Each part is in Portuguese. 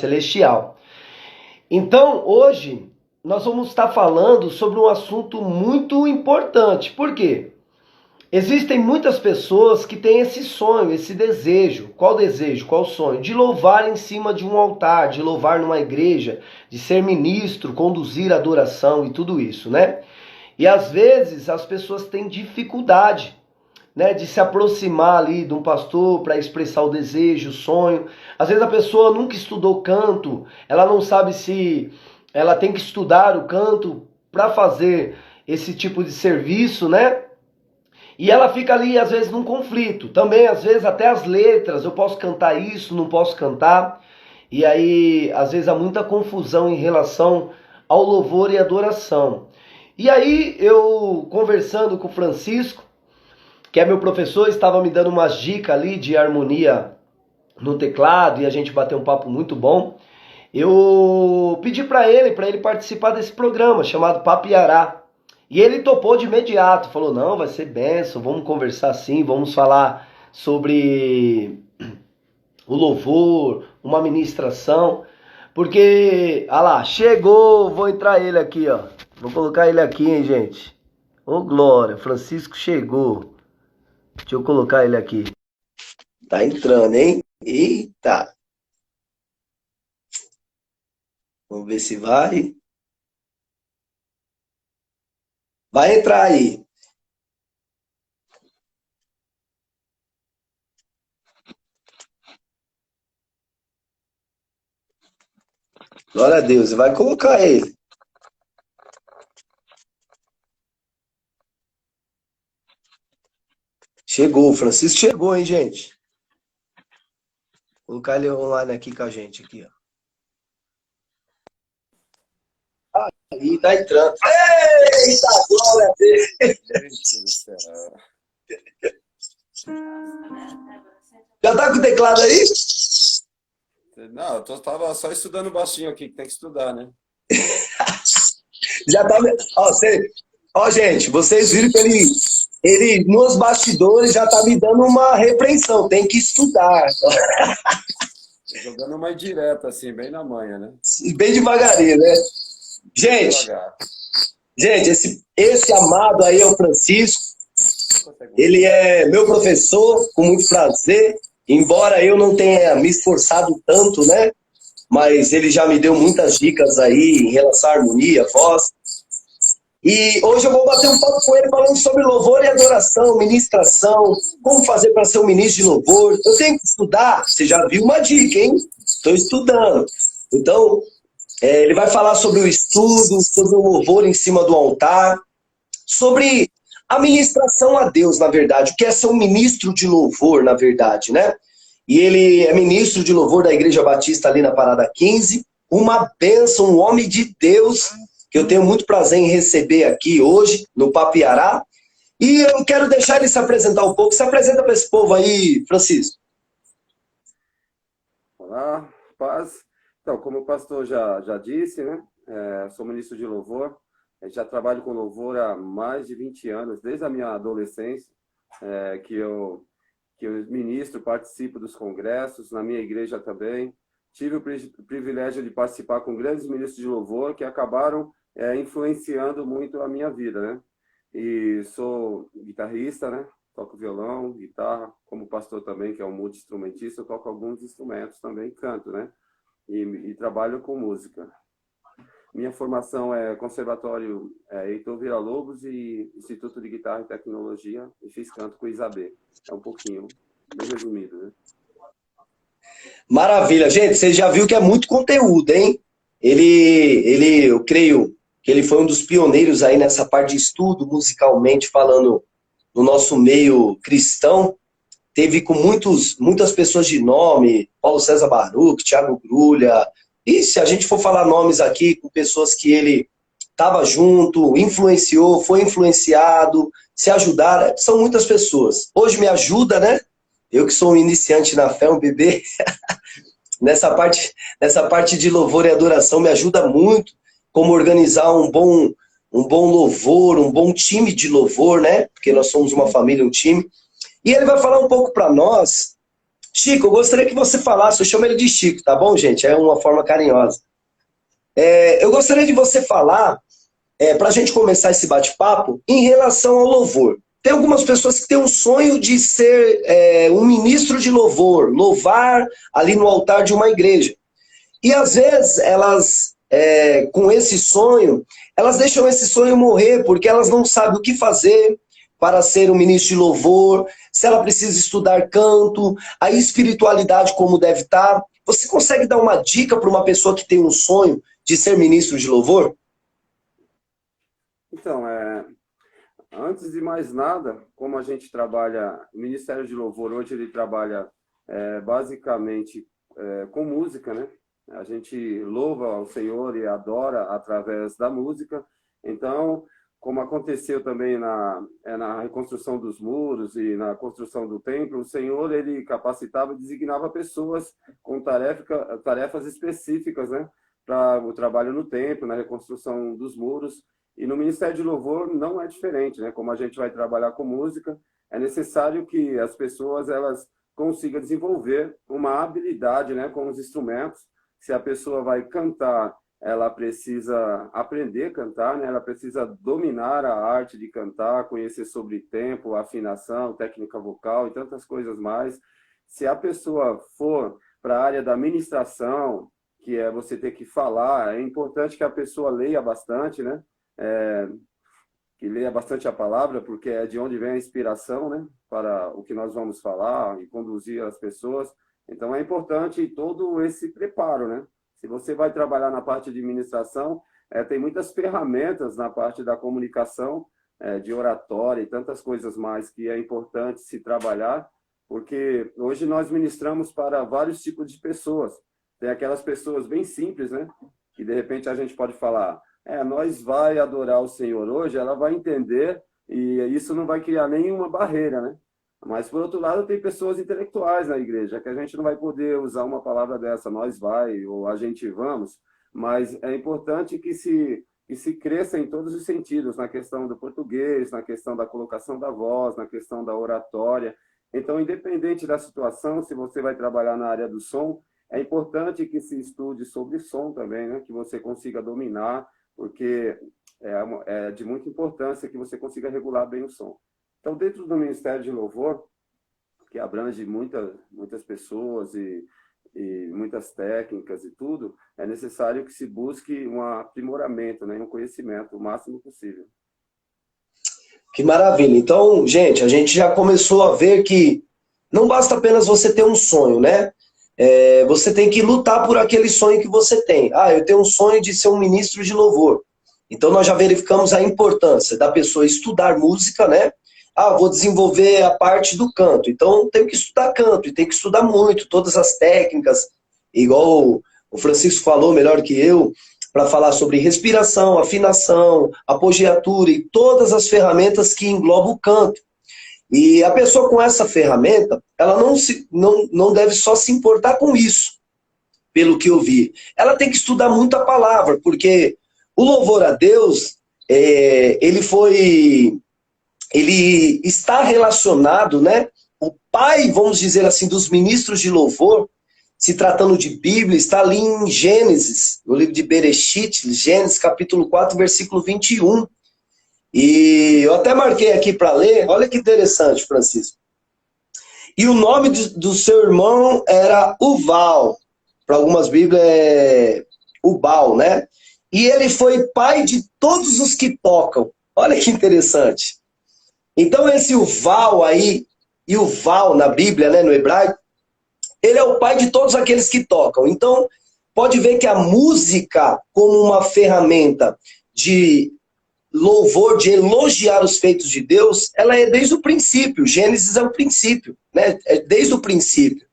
celestial. Então, hoje, nós vamos estar falando sobre um assunto muito importante. Por quê? Existem muitas pessoas que têm esse sonho, esse desejo. Qual desejo? Qual sonho? De louvar em cima de um altar, de louvar numa igreja, de ser ministro, conduzir a adoração e tudo isso, né? E às vezes as pessoas têm dificuldade, né, de se aproximar ali de um pastor para expressar o desejo, o sonho. Às vezes a pessoa nunca estudou canto, ela não sabe se ela tem que estudar o canto para fazer esse tipo de serviço, né? E ela fica ali, às vezes, num conflito. Também, às vezes, até as letras. Eu posso cantar isso, não posso cantar. E aí, às vezes, há muita confusão em relação ao louvor e adoração. E aí, eu conversando com o Francisco, que é meu professor, estava me dando umas dicas ali de harmonia no teclado. E a gente bateu um papo muito bom. Eu pedi para ele participar desse programa chamado Papiará. E ele topou de imediato, falou, não, vai ser benção, vamos conversar assim, vamos falar sobre o louvor, uma ministração, porque, ah lá, chegou, vou entrar ele aqui, ó, vou colocar ele aqui, hein, gente. Ô, glória, Francisco chegou, deixa eu colocar ele aqui. Tá entrando, hein? Eita! Vamos ver se vai. Vai entrar aí. Glória a Deus, vai colocar ele. Chegou, o Francisco chegou, hein, gente? Vou colocar ele online aqui com a gente, aqui, ó. Aí, tá entrando. Eita, glória a Deus! Já tá com o teclado aí? Não, eu tava só estudando baixinho aqui, que tem que estudar, né? Já tá. Ó, gente, vocês viram que ele nos bastidores já tá me dando uma repreensão. Tem que estudar. Jogando uma indireta, assim, bem na manha, né? Bem devagarinho, né? Gente, esse amado aí é o Francisco. Ele é meu professor, com muito prazer. Embora eu não tenha me esforçado tanto, né? Mas ele já me deu muitas dicas aí em relação à harmonia, voz. E hoje eu vou bater um papo com ele falando sobre louvor e adoração, ministração, como fazer para ser um ministro de louvor. Eu tenho que estudar, você já viu uma dica, hein? Estou estudando. Então, ele vai falar sobre o estudo, sobre o louvor em cima do altar, sobre a ministração a Deus, na verdade, o que é ser um ministro de louvor, na verdade, né? E ele é ministro de louvor da Igreja Batista ali na Parada 15, uma bênção, um homem de Deus, que eu tenho muito prazer em receber aqui hoje, no Papiará. E eu quero deixar ele se apresentar um pouco. Se apresenta para esse povo aí, Francisco. Olá, paz. Então, como o pastor já disse, né? Sou ministro de louvor. Já trabalho com louvor há mais de 20 anos, desde a minha adolescência, que eu ministro, participo dos congressos, na minha igreja também. Tive o privilégio de participar com grandes ministros de louvor que acabaram influenciando muito a minha vida, né? E sou guitarrista, né? Toco violão, guitarra, como pastor também, que é um multi-instrumentista, eu toco alguns instrumentos também, canto, né? E trabalho com música. Minha formação é Conservatório Heitor Villa-Lobos e Instituto de Guitarra e Tecnologia, e fiz canto com Isabê. É um pouquinho, bem resumido, né? Maravilha, gente, você já viu que é muito conteúdo, hein? Eu creio que ele foi um dos pioneiros aí nessa parte de estudo, musicalmente falando, no nosso meio cristão. Teve com muitas pessoas de nome, Paulo César Baruch, Thiago Grulha. E se a gente for falar nomes aqui com pessoas que ele estava junto, influenciou, foi influenciado, se ajudaram, são muitas pessoas. Hoje me ajuda, né? Eu que sou um iniciante na fé, um bebê, nessa parte de louvor e adoração me ajuda muito como organizar um bom louvor, um bom time de louvor, né? Porque nós somos uma família, um time. E ele vai falar um pouco para nós Chico, eu gostaria que você falasse, eu chamo ele de Chico, tá bom, gente? É uma forma carinhosa. Eu gostaria de você falar, para a gente começar esse bate-papo, em relação ao louvor. Tem algumas pessoas que têm um sonho de ser um ministro de louvor, louvar ali no altar de uma igreja. E às vezes elas, com esse sonho, elas deixam esse sonho morrer porque elas não sabem o que fazer para ser um ministro de louvor, se ela precisa estudar canto, a espiritualidade como deve estar. Você consegue dar uma dica para uma pessoa que tem um sonho de ser ministro de louvor? Então, antes de mais nada, como a gente trabalha, o Ministério de Louvor hoje ele trabalha basicamente com música, né? A gente louva o Senhor e adora através da música. Então, como aconteceu também na reconstrução dos muros e na construção do templo, o Senhor ele capacitava e designava pessoas com tarefas específicas, né? Para o trabalho no templo, na reconstrução dos muros. E no Ministério de Louvor não é diferente, né? Como a gente vai trabalhar com música, é necessário que as pessoas elas consigam desenvolver uma habilidade, né, com os instrumentos. Se a pessoa vai cantar, ela precisa aprender a cantar, né? Ela precisa dominar a arte de cantar, conhecer sobre tempo, afinação, técnica vocal e tantas coisas mais. Se a pessoa for para a área da ministração, que é você ter que falar, é importante que a pessoa leia bastante, né? Que leia bastante a palavra, porque é de onde vem a inspiração, né, para o que nós vamos falar e conduzir as pessoas. Então é importante todo esse preparo, né? Se você vai trabalhar na parte de administração, tem muitas ferramentas na parte da comunicação, de oratória e tantas coisas mais que é importante se trabalhar, porque hoje nós ministramos para vários tipos de pessoas. Tem aquelas pessoas bem simples, né? Que de repente a gente pode falar, nós vai adorar o Senhor hoje, ela vai entender e isso não vai criar nenhuma barreira, né? Mas, por outro lado, tem pessoas intelectuais na igreja, que a gente não vai poder usar uma palavra dessa, nós vai, ou a gente vamos, mas é importante que se cresça em todos os sentidos, na questão do português, na questão da colocação da voz, na questão da oratória. Então, independente da situação, se você vai trabalhar na área do som, é importante que se estude sobre som também, né? Que você consiga dominar, porque é de muita importância que você consiga regular bem o som. Então, dentro do Ministério de Louvor, que abrange muitas pessoas e muitas técnicas e tudo, é necessário que se busque um aprimoramento, né, um conhecimento o máximo possível. Que maravilha. Então, gente, a gente já começou a ver que não basta apenas você ter um sonho, né? Você tem que lutar por aquele sonho que você tem. Eu tenho um sonho de ser um ministro de louvor. Então nós já verificamos a importância da pessoa estudar música, né? Vou desenvolver a parte do canto. Então tenho que estudar canto, e tenho que estudar muito, todas as técnicas, igual o Francisco falou melhor que eu, para falar sobre respiração, afinação, apogiatura e todas as ferramentas que englobam o canto. E a pessoa com essa ferramenta, ela não deve só se importar com isso, pelo que eu vi. Ela tem que estudar muito a palavra, porque o louvor a Deus, ele está relacionado, né? O pai, vamos dizer assim, dos ministros de louvor, se tratando de Bíblia, está ali em Gênesis, no livro de Bereshit, Gênesis capítulo 4, versículo 21. E eu até marquei aqui para ler, olha que interessante, Francisco. E o nome do seu irmão era Uval, para algumas Bíblias é Ubal, né? E ele foi pai de todos os que tocam. Olha que interessante. Então esse Uval aí, e Uval na Bíblia, né, no hebraico, ele é o pai de todos aqueles que tocam. Então, pode ver que a música, como uma ferramenta de louvor, de elogiar os feitos de Deus, ela é desde o princípio. Gênesis é o princípio, né? É desde o princípio.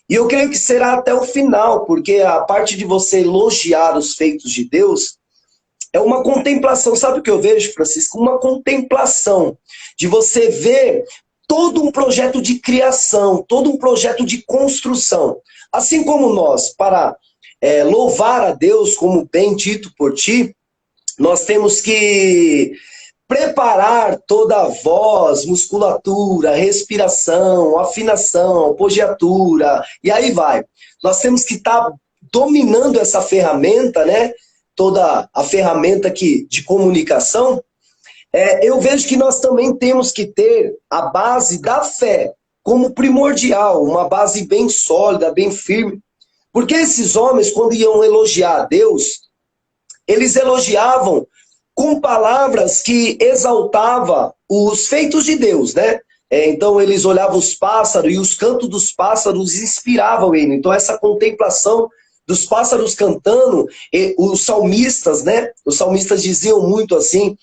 E eu creio que será até o final, porque a parte de você elogiar os feitos de Deus é uma contemplação. Sabe o que eu vejo, Francisco? Uma contemplação de você ver todo um projeto de criação, todo um projeto de construção. Assim como nós, para louvar a Deus, como bem dito por ti, nós temos que preparar toda a voz, musculatura, respiração, afinação, apogiatura, e aí vai. Nós temos que estar dominando essa ferramenta, né? Toda a ferramenta de comunicação. Eu vejo que nós também temos que ter a base da fé como primordial, uma base bem sólida, bem firme. Porque esses homens, quando iam elogiar a Deus, eles elogiavam com palavras que exaltava os feitos de Deus, né? Então eles olhavam os pássaros e os cantos dos pássaros inspiravam ele. Então essa contemplação dos pássaros cantando, os salmistas, né? Os salmistas diziam muito assim: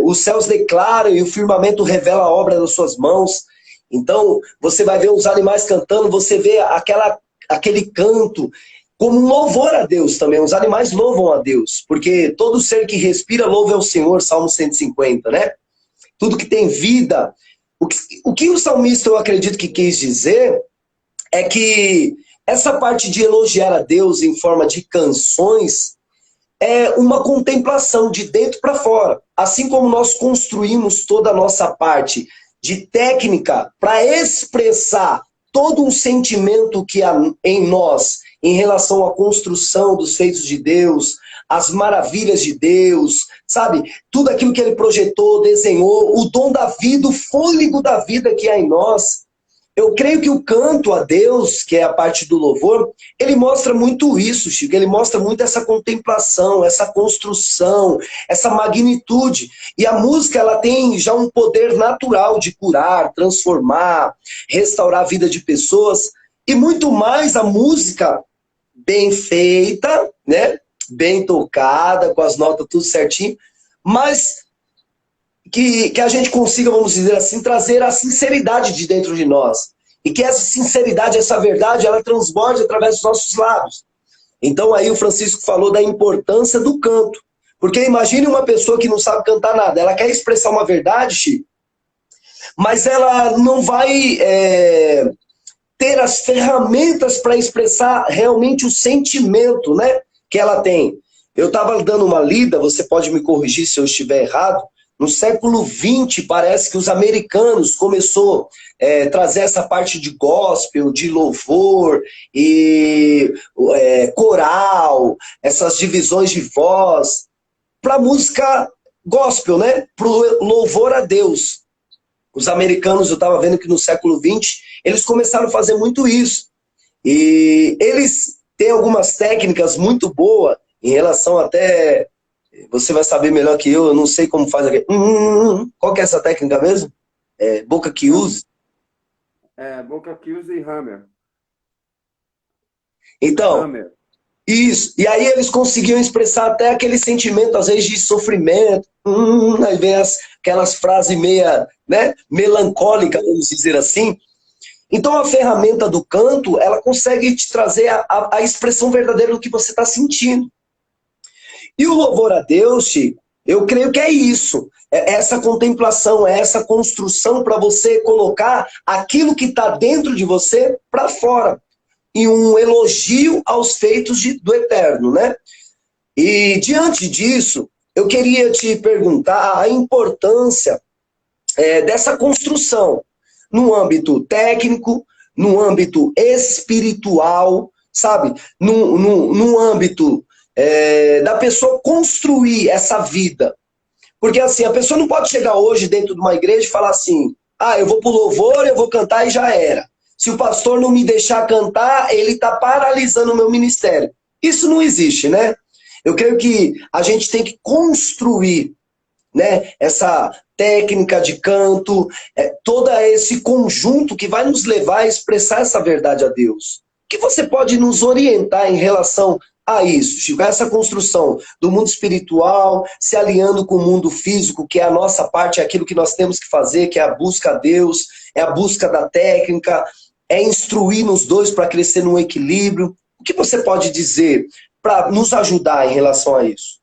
os céus declaram e o firmamento revela a obra das suas mãos. Então você vai ver os animais cantando, você vê aquele canto como um louvor a Deus também. Os animais louvam a Deus, porque todo ser que respira louva ao Senhor, Salmo 150, né? Tudo que tem vida. O que o salmista, eu acredito que quis dizer, é que essa parte de elogiar a Deus em forma de canções é uma contemplação de dentro para fora. Assim como nós construímos toda a nossa parte de técnica para expressar todo um sentimento que há em nós em relação à construção dos feitos de Deus, as maravilhas de Deus, sabe? Tudo aquilo que ele projetou, desenhou, o dom da vida, o fôlego da vida que há em nós. Eu creio que o canto a Deus, que é a parte do louvor, ele mostra muito isso, Chico. Ele mostra muito essa contemplação, essa construção, essa magnitude. E a música, ela tem já um poder natural de curar, transformar, restaurar a vida de pessoas. E muito mais a música bem feita, né? Bem tocada, com as notas tudo certinho, mas que a gente consiga, vamos dizer assim, trazer a sinceridade de dentro de nós. E que essa sinceridade, essa verdade, ela transborde através dos nossos lábios. Então aí o Francisco falou da importância do canto. Porque imagine uma pessoa que não sabe cantar nada, ela quer expressar uma verdade, Chico, mas ela não vai ter as ferramentas para expressar realmente o sentimento, né, que ela tem. Eu estava dando uma lida, você pode me corrigir se eu estiver errado, no século XX, parece que os americanos começou a trazer essa parte de gospel, de louvor, e coral, essas divisões de voz, para a música gospel, né? Para o louvor a Deus. Os americanos, eu estava vendo que no século XX, eles começaram a fazer muito isso. E eles têm algumas técnicas muito boas em relação até... Você vai saber melhor que eu não sei como faz aqui. Qual que é essa técnica mesmo? Boca que use? Boca Kills e Hammer. Então, Hammer. isso. E aí eles conseguiam expressar até aquele sentimento, às vezes, de sofrimento. Aí vem aquelas frases meia, né, melancólicas, vamos dizer assim. Então a ferramenta do canto, ela consegue te trazer a expressão verdadeira do que você está sentindo. E o louvor a Deus, Chico, eu creio que é isso. É essa contemplação, é essa construção para você colocar aquilo que está dentro de você para fora. E um elogio aos feitos do Eterno, né? E diante disso, eu queria te perguntar a importância dessa construção no âmbito técnico, no âmbito espiritual, sabe? No âmbito da pessoa construir essa vida. Porque assim, a pessoa não pode chegar hoje dentro de uma igreja e falar assim: eu vou pro louvor, eu vou cantar e já era. Se o pastor não me deixar cantar, ele está paralisando o meu ministério. Isso não existe, né? Eu creio que a gente tem que construir, né, essa técnica de canto, todo esse conjunto que vai nos levar a expressar essa verdade a Deus. O que você pode nos orientar em relação a isso, Chico? Essa construção do mundo espiritual, se alinhando com o mundo físico, que é a nossa parte, é aquilo que nós temos que fazer, que é a busca a Deus, é a busca da técnica, é instruir nos dois para crescer num equilíbrio. O que você pode dizer para nos ajudar em relação a isso?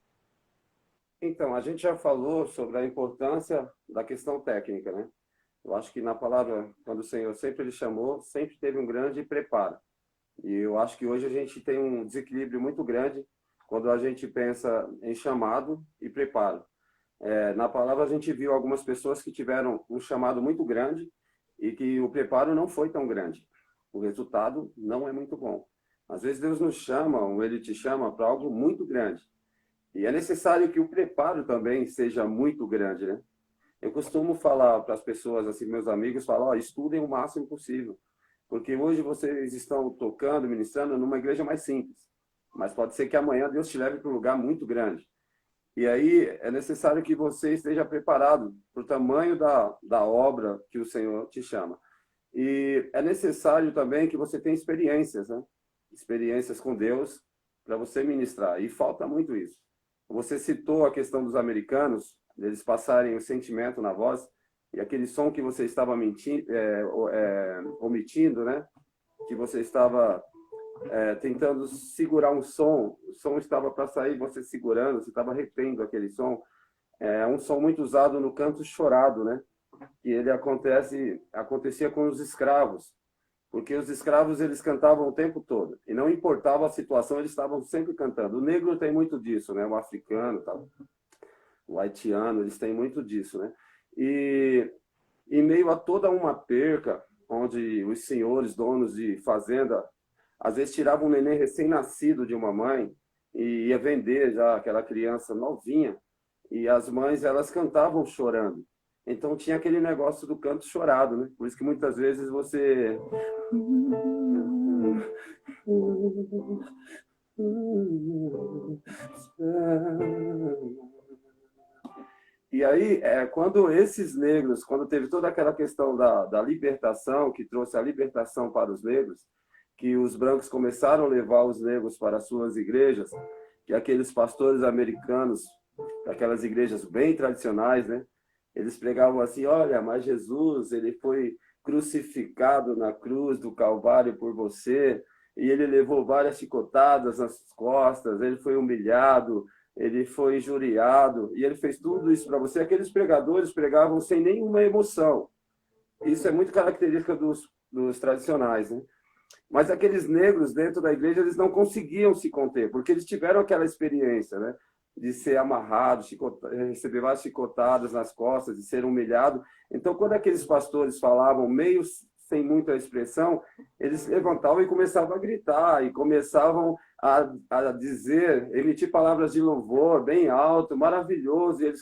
Então, a gente já falou sobre a importância da questão técnica, né? Eu acho que na palavra, quando o Senhor sempre ele chamou, sempre teve um grande preparo. E eu acho que hoje a gente tem um desequilíbrio muito grande quando a gente pensa em chamado e preparo. Na palavra a gente viu algumas pessoas que tiveram um chamado muito grande e que o preparo não foi tão grande. O resultado não é muito bom. Às vezes Deus nos chama, ou Ele te chama para algo muito grande. E é necessário que o preparo também seja muito grande, né? Eu costumo falar para as pessoas, assim, meus amigos, falar, ó, estudem o máximo possível. Porque hoje vocês estão tocando, ministrando numa igreja mais simples. Mas pode ser que amanhã Deus te leve para um lugar muito grande. E aí é necessário que você esteja preparado para o tamanho da obra que o Senhor te chama. E é necessário também que você tenha experiências, né? Experiências com Deus para você ministrar. E falta muito isso. Você citou a questão dos americanos, deles passarem o sentimento na voz, e aquele som que você estava omitindo, né? Que você estava tentando segurar um som, o som estava para sair, você segurando, você estava retendo aquele som. É um som muito usado no canto chorado, né? E ele acontecia com os escravos, porque os escravos eles cantavam o tempo todo, e não importava a situação, eles estavam sempre cantando. O negro tem muito disso, né? O africano, tal, o haitiano, eles têm muito disso, né? E em meio a toda uma perca, onde os senhores, donos de fazenda, às vezes tiravam um neném recém-nascido de uma mãe e ia vender já aquela criança novinha, e as mães, elas cantavam chorando. Então tinha aquele negócio do canto chorado, né? Por isso que muitas vezes você... E aí, quando esses negros, quando teve toda aquela questão da libertação, que trouxe a libertação para os negros, que os brancos começaram a levar os negros para as suas igrejas, que aqueles pastores americanos, aquelas igrejas bem tradicionais, né? Eles pregavam assim, olha, mas Jesus, ele foi crucificado na cruz do Calvário por você, e ele levou várias chicotadas nas costas, ele foi humilhado, ele foi injuriado, e ele fez tudo isso para você. Aqueles pregadores pregavam sem nenhuma emoção. Isso é muito característica dos tradicionais, né? Mas aqueles negros dentro da igreja, eles não conseguiam se conter, porque eles tiveram aquela experiência, né? De ser amarrado, receber várias chicotadas nas costas, de ser humilhado. Então, quando aqueles pastores falavam meio sem muita expressão, eles levantavam e começavam a gritar, e começavam a dizer, emitir palavras de louvor bem alto, maravilhoso, e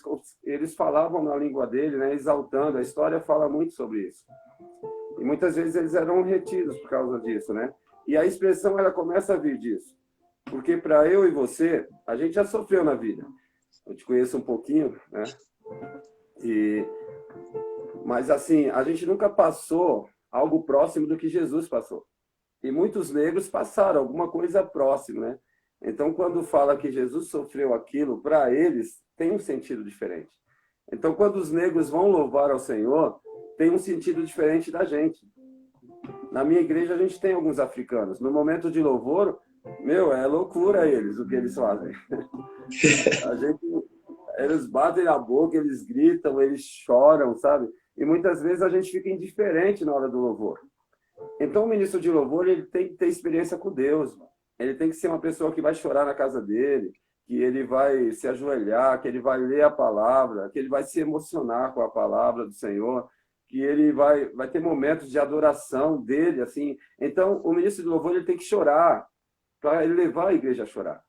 eles falavam na língua dele, né, exaltando. A história fala muito sobre isso. E muitas vezes eles eram retidos por causa disso, né? E a expressão, ela começa a vir disso. Porque para eu e você, a gente já sofreu na vida. Eu te conheço um pouquinho, né? Mas assim, a gente nunca passou algo próximo do que Jesus passou. E muitos negros passaram alguma coisa próxima, né? Então, quando fala que Jesus sofreu aquilo, para eles tem um sentido diferente. Então, quando os negros vão louvar ao Senhor, tem um sentido diferente da gente. Na minha igreja, a gente tem alguns africanos. No momento de louvor, é loucura eles, o que eles fazem. Eles batem a boca, eles gritam, eles choram, sabe? E muitas vezes a gente fica indiferente na hora do louvor. Então o ministro de louvor, ele tem que ter experiência com Deus. Ele tem que ser uma pessoa que vai chorar na casa dele, que ele vai se ajoelhar, que ele vai ler a palavra, que ele vai se emocionar com a palavra do Senhor, que ele vai ter momentos de adoração dele, assim. Então o ministro de louvor, ele tem que chorar, para ele levar a igreja a chorar.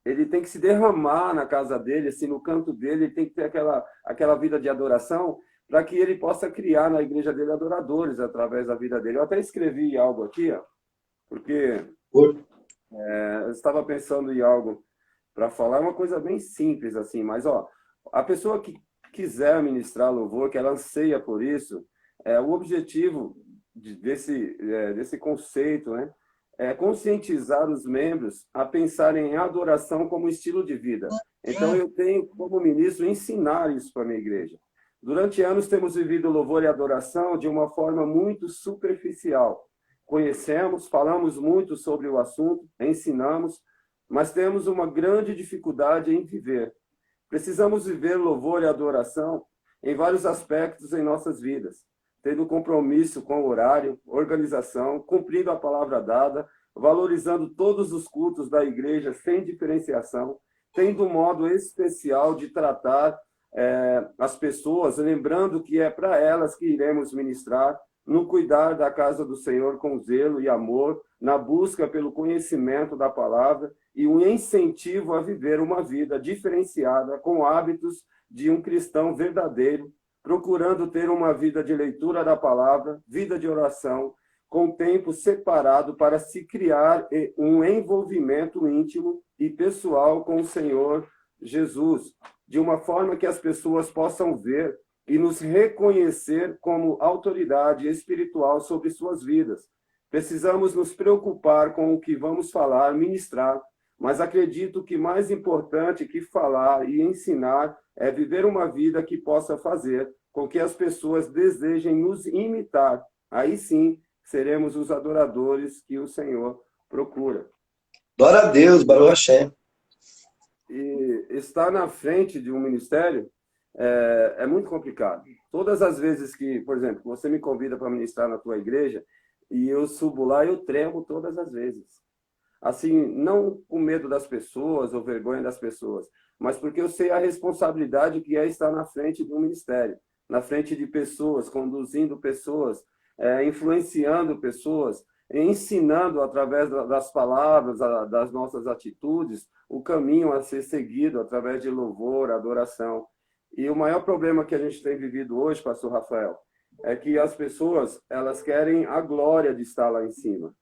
Ele tem que se derramar na casa dele, assim, no canto dele, ele tem que ter aquela vida de adoração, para que ele possa criar na igreja dele adoradores através da vida dele. Eu até escrevi algo aqui, ó, porque eu estava pensando em algo para falar, uma coisa bem simples, assim, mas ó, a pessoa que quiser ministrar louvor, que ela anseia por isso, o objetivo desse conceito, né? É conscientizar os membros a pensarem em adoração como estilo de vida. Então, eu tenho, como ministro, ensinar isso para a minha igreja. Durante anos, temos vivido louvor e adoração de uma forma muito superficial. Conhecemos, falamos muito sobre o assunto, ensinamos, mas temos uma grande dificuldade em viver. Precisamos viver louvor e adoração em vários aspectos em nossas vidas, tendo compromisso com o horário, organização, cumprindo a palavra dada, valorizando todos os cultos da igreja sem diferenciação, tendo um modo especial de tratar as pessoas, lembrando que é para elas que iremos ministrar, no cuidar da casa do Senhor com zelo e amor, na busca pelo conhecimento da palavra e um incentivo a viver uma vida diferenciada com hábitos de um cristão verdadeiro, procurando ter uma vida de leitura da palavra, vida de oração, com tempo separado para se criar um envolvimento íntimo e pessoal com o Senhor Jesus, de uma forma que as pessoas possam ver e nos reconhecer como autoridade espiritual sobre suas vidas. Precisamos nos preocupar com o que vamos falar, ministrar, mas acredito que mais importante que falar e ensinar é viver uma vida que possa fazer com que as pessoas desejem nos imitar. Aí sim, seremos os adoradores que o Senhor procura. Glória a Deus, Baruch Hashem. E estar na frente de um ministério é muito complicado. Todas as vezes que, por exemplo, você me convida para ministrar na tua igreja e eu subo lá, eu tremo todas as vezes. Assim, não com medo das pessoas ou vergonha das pessoas, mas porque eu sei a responsabilidade que é estar na frente de um ministério, na frente de pessoas, conduzindo pessoas, influenciando pessoas, ensinando através das palavras, das nossas atitudes, o caminho a ser seguido através de louvor, adoração. E o maior problema que a gente tem vivido hoje, pastor Rafael, é que as pessoas, elas querem a glória de estar lá em cima.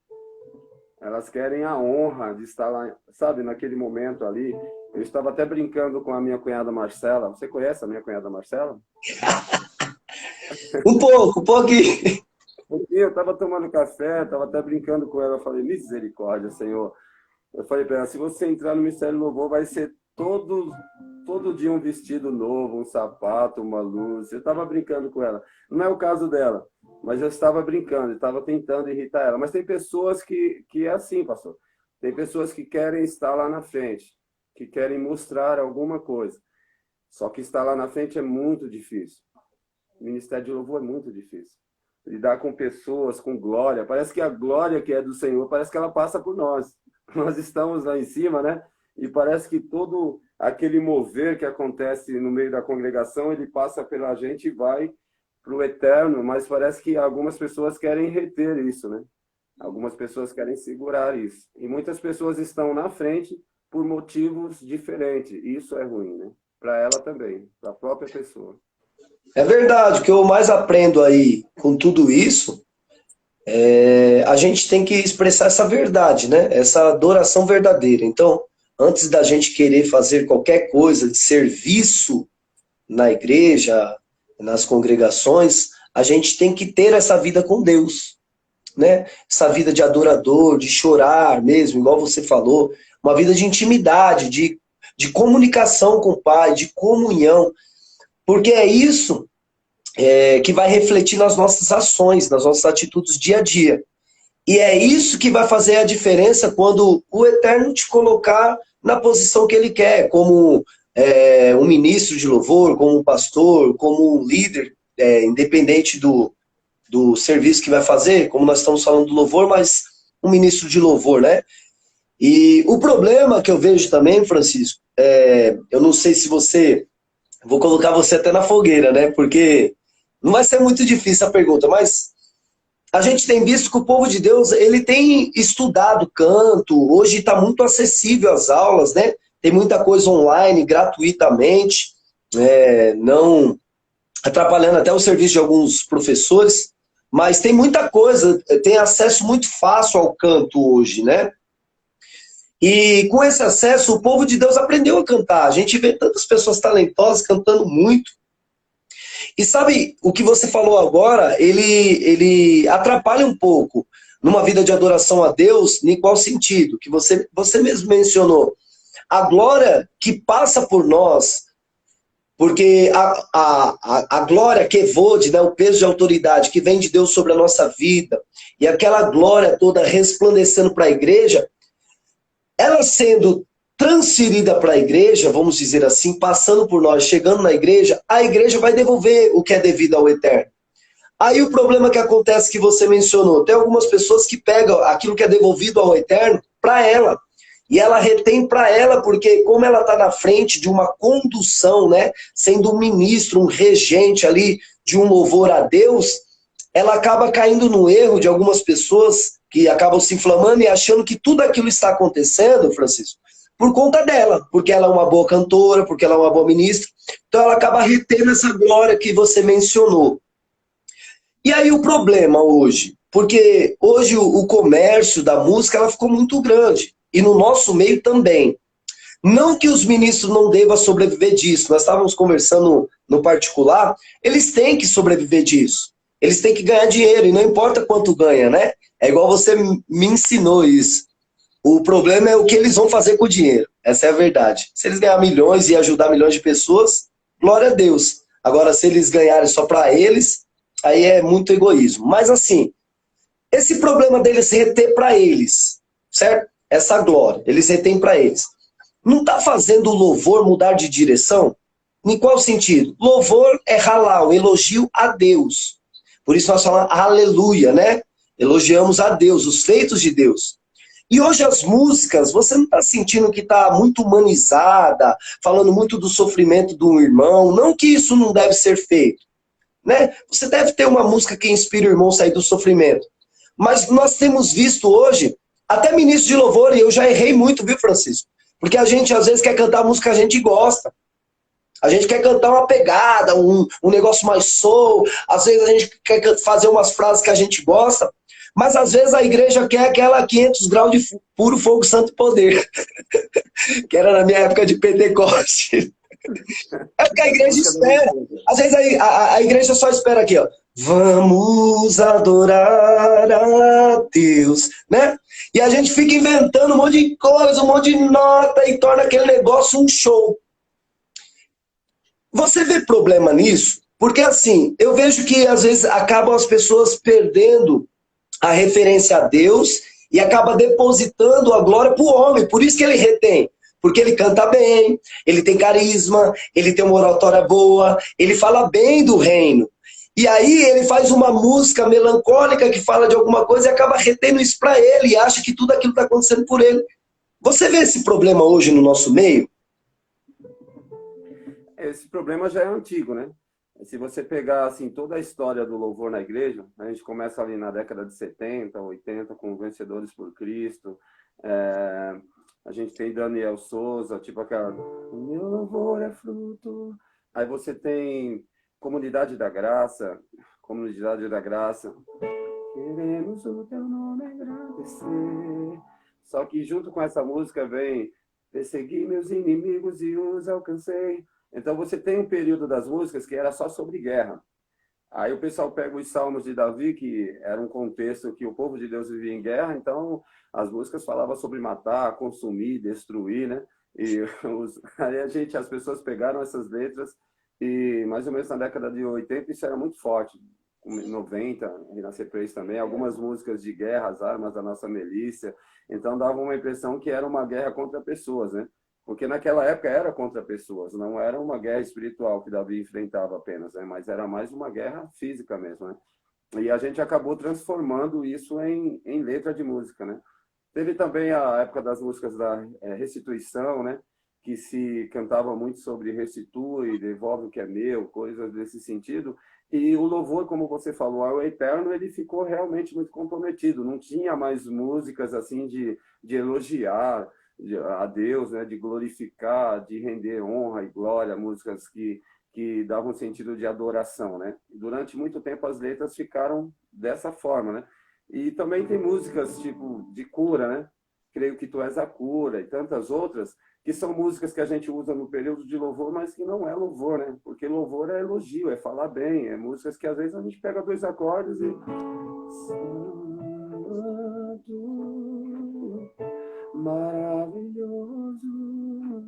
Elas querem a honra de estar lá, sabe, naquele momento ali. Eu estava até brincando com a minha cunhada Marcela. Você conhece a minha cunhada Marcela? Um pouquinho. Eu estava tomando café, estava até brincando com ela. Eu falei, misericórdia, Senhor. Eu falei para ela, se você entrar no Ministério do Louvor, vai ser todo dia um vestido novo, um sapato, uma luz. Eu estava brincando com ela. Não é o caso dela, mas eu estava brincando, estava tentando irritar ela. Mas tem pessoas que é assim, pastor. Tem pessoas que querem estar lá na frente, que querem mostrar alguma coisa. Só que estar lá na frente é muito difícil. O Ministério de Louvor é muito difícil. Lidar com pessoas, com glória. Parece que a glória que é do Senhor, parece que ela passa por nós. Nós estamos lá em cima, né? E parece que todo aquele mover que acontece no meio da congregação, ele passa pela gente e vai para o eterno, mas parece que algumas pessoas querem reter isso, né? Algumas pessoas querem segurar isso. E muitas pessoas estão na frente por motivos diferentes. E isso é ruim, né? Para ela também, para a própria pessoa. É verdade, o que eu mais aprendo aí com tudo isso, a gente tem que expressar essa verdade, né? Essa adoração verdadeira. Então, antes da gente querer fazer qualquer coisa de serviço na igreja, nas congregações, a gente tem que ter essa vida com Deus, né? Essa vida de adorador, de chorar mesmo, igual você falou, uma vida de intimidade, de comunicação com o Pai, de comunhão, porque é isso que vai refletir nas nossas ações, nas nossas atitudes dia a dia. E é isso que vai fazer a diferença quando o Eterno te colocar na posição que Ele quer, como um ministro de louvor, como um pastor, como um líder, independente do serviço que vai fazer, como nós estamos falando do louvor, mas um ministro de louvor, né? E o problema que eu vejo também, Francisco, eu não sei se você... Vou colocar você até na fogueira, né? Porque não vai ser muito difícil a pergunta, mas a gente tem visto que o povo de Deus, ele tem estudado canto, hoje está muito acessível às aulas, né? Tem muita coisa online, gratuitamente, não atrapalhando até o serviço de alguns professores, mas tem muita coisa, tem acesso muito fácil ao canto hoje, né? E com esse acesso, o povo de Deus aprendeu a cantar. A gente vê tantas pessoas talentosas cantando muito. E sabe, o que você falou agora, ele atrapalha um pouco numa vida de adoração a Deus, em qual sentido? Que você mesmo mencionou. A glória que passa por nós, porque a glória que evode, né, o peso de autoridade que vem de Deus sobre a nossa vida, e aquela glória toda resplandecendo para a igreja, ela sendo transferida para a igreja, vamos dizer assim, passando por nós, chegando na igreja, a igreja vai devolver o que é devido ao Eterno. Aí o problema que acontece que você mencionou, tem algumas pessoas que pegam aquilo que é devolvido ao Eterno para ela. E ela retém para ela, porque como ela está na frente de uma condução, né, sendo um ministro, um regente ali de um louvor a Deus, ela acaba caindo no erro de algumas pessoas que acabam se inflamando e achando que tudo aquilo está acontecendo, Francisco, por conta dela, porque ela é uma boa cantora, porque ela é uma boa ministra. Então ela acaba retendo essa glória que você mencionou. E aí o problema hoje, porque hoje o comércio da música ela ficou muito grande, e no nosso meio também. Não que os ministros não devam sobreviver disso, nós estávamos conversando no particular, eles têm que sobreviver disso. Eles têm que ganhar dinheiro, e não importa quanto ganha, né? É igual você me ensinou isso. O problema é o que eles vão fazer com o dinheiro. Essa é a verdade. Se eles ganhar milhões e ajudar milhões de pessoas, glória a Deus. Agora, se eles ganharem só para eles, aí é muito egoísmo. Mas assim, esse problema deles reter para eles, certo? Essa glória, eles retêm para eles. Não está fazendo o louvor mudar de direção? Em qual sentido? Louvor é halal, um elogio a Deus. Por isso nós falamos aleluia, né? Elogiamos a Deus, os feitos de Deus. E hoje as músicas, você não está sentindo que está muito humanizada, falando muito do sofrimento do irmão? Não que isso não deve ser feito, né? Você deve ter uma música que inspire o irmão a sair do sofrimento. Mas nós temos visto hoje, até ministro de louvor, e eu já errei muito, viu, Francisco? Porque a gente às vezes quer cantar música que a gente gosta. A gente quer cantar uma pegada, um negócio mais soul. Às vezes a gente quer fazer umas frases que a gente gosta. Mas às vezes a igreja quer aquela 500 graus de puro fogo, santo e poder. Que era na minha época de Pentecoste. É o que a igreja espera. Às vezes a igreja só espera aqui, ó. Vamos adorar a Deus, né? E a gente fica inventando um monte de coisa, um monte de nota e torna aquele negócio um show. Você vê problema nisso? Porque assim, eu vejo que às vezes acabam as pessoas perdendo a referência a Deus e acaba depositando a glória para o homem. Por isso que ele retém. Porque ele canta bem, ele tem carisma, ele tem uma oratória boa, ele fala bem do reino. E aí ele faz uma música melancólica que fala de alguma coisa e acaba retendo isso para ele e acha que tudo aquilo está acontecendo por ele. Você vê esse problema hoje no nosso meio? Esse problema já é antigo, né? Se você pegar assim, toda a história do louvor na igreja, a gente começa ali na década de 70, 80, com Vencedores por Cristo. A gente tem Daniel Souza, tipo aquela... O meu louvor é fruto. Aí você tem Comunidade da Graça. Queremos o teu nome agradecer. Só que junto com essa música vem Persegui meus inimigos e os alcancei. Então você tem um período das músicas que era só sobre guerra. Aí o pessoal pega os Salmos de Davi, que era um contexto que o povo de Deus vivia em guerra, então as músicas falavam sobre matar, consumir, destruir, né? E aí as pessoas pegaram essas letras e mais ou menos na década de 80 isso era muito forte. 90, e na C3 também, algumas músicas de guerra, as armas da nossa milícia. Então dava uma impressão que era uma guerra contra pessoas, né? Porque naquela época era contra pessoas, não era uma guerra espiritual que Davi enfrentava apenas, né? Mas era mais uma guerra física mesmo, né? E a gente acabou transformando isso em letra de música, né? Teve também a época das músicas da restituição, né? Que se cantava muito sobre restitui, devolve o que é meu, coisas desse sentido. E o louvor, como você falou, ao eterno, ele ficou realmente muito comprometido. Não tinha mais músicas assim de elogiar a Deus, né, de glorificar, de render honra e glória, músicas que davam sentido de adoração, né? Durante muito tempo as letras ficaram dessa forma, né? E também tem músicas tipo de cura, né? Creio que tu és a cura e tantas outras, que são músicas que a gente usa no período de louvor, mas que não é louvor, né? Porque louvor é elogio, é falar bem, é músicas que às vezes a gente pega dois acordes e... Maravilhoso,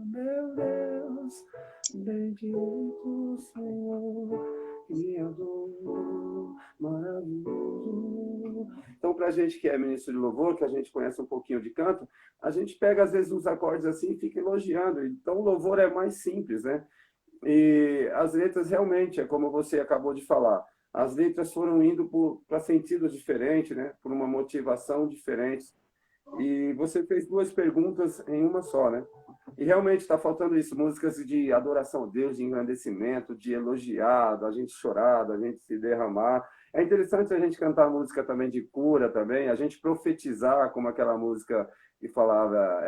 meu Deus, bendito Senhor, que adoro, maravilhoso. Então, para a gente que é ministro de louvor, que a gente conhece um pouquinho de canto, a gente pega às vezes uns acordes assim e fica elogiando. Então, o louvor é mais simples, né? E as letras realmente, é como você acabou de falar, as letras foram indo para sentidos diferentes, né? Por uma motivação diferente. E você fez duas perguntas em uma só, né? E realmente está faltando isso, músicas de adoração a Deus, de engrandecimento, de elogiar, da gente chorar, da gente se derramar. É interessante a gente cantar música também de cura também, a gente profetizar, como aquela música que falava,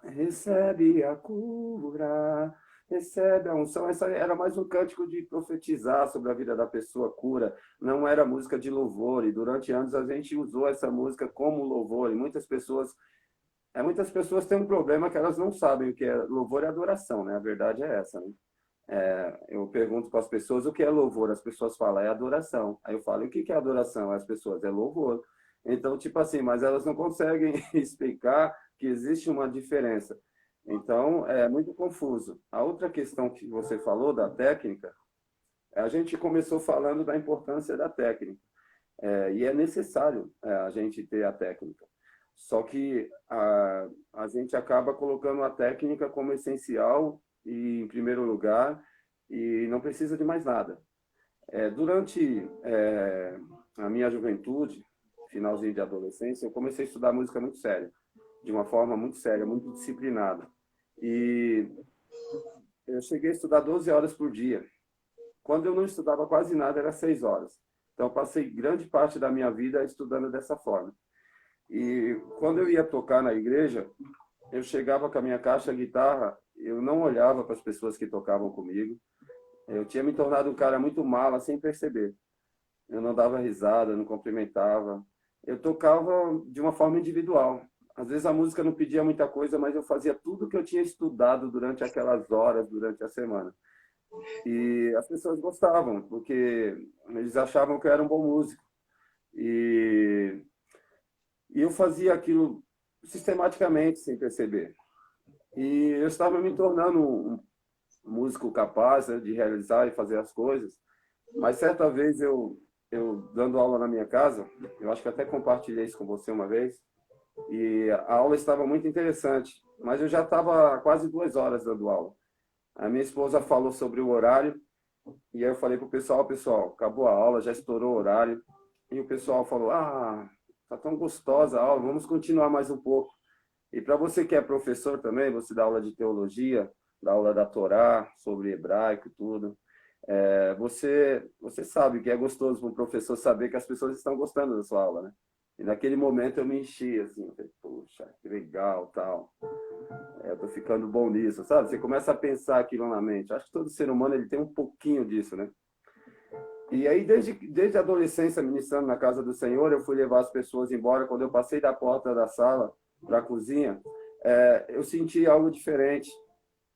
recebe a cura, recebe a unção. Essa era mais um cântico de profetizar sobre a vida da pessoa, cura. Não era música de louvor. E durante anos a gente usou essa música como louvor. E muitas pessoas têm um problema que elas não sabem o que é louvor e adoração, né? A verdade é essa, né? Eu pergunto para as pessoas o que é louvor, as pessoas falam, é adoração. Aí eu falo, o que é adoração? As pessoas, é louvor. Então, tipo assim, mas elas não conseguem explicar que existe uma diferença. Então, é muito confuso. A outra questão que você falou da técnica, a gente começou falando da importância da técnica. E é necessário a gente ter a técnica. Só que a gente acaba colocando a técnica como essencial e em primeiro lugar e não precisa de mais nada. Durante a minha juventude, finalzinho de adolescência, eu comecei a estudar música muito séria, de uma forma muito séria, muito disciplinada. E eu cheguei a estudar 12 horas por dia. Quando eu não estudava quase nada, era 6 horas. Então, eu passei grande parte da minha vida estudando dessa forma. E quando eu ia tocar na igreja, eu chegava com a minha caixa de guitarra, eu não olhava para as pessoas que tocavam comigo. Eu tinha me tornado um cara muito mala sem perceber. Eu não dava risada, não cumprimentava. Eu tocava de uma forma individual. Às vezes a música não pedia muita coisa, mas eu fazia tudo que eu tinha estudado durante aquelas horas, durante a semana. E as pessoas gostavam, porque eles achavam que eu era um bom músico. E, e eu fazia aquilo sistematicamente, sem perceber. E eu estava me tornando um músico capaz, né, de realizar e fazer as coisas. Mas certa vez eu dando aula na minha casa, eu acho que até compartilhei isso com você uma vez, e a aula estava muito interessante, mas eu já estava quase 2 horas dando aula. A minha esposa falou sobre o horário, e aí eu falei para o pessoal, pessoal, acabou a aula, já estourou o horário, e o pessoal falou, tá tão gostosa a aula, vamos continuar mais um pouco. E para você que é professor também, você dá aula de teologia, dá aula da Torá, sobre hebraico e tudo, você sabe que é gostoso para um professor saber que as pessoas estão gostando da sua aula, né? E naquele momento eu me enchi, assim, eu falei, puxa, que legal, tal. Eu tô ficando bom nisso, sabe? Você começa a pensar aquilo na mente. Acho que todo ser humano ele tem um pouquinho disso, né? E aí, desde a adolescência, ministrando na casa do Senhor, eu fui levar as pessoas embora. Quando eu passei da porta da sala para a cozinha, eu senti algo diferente.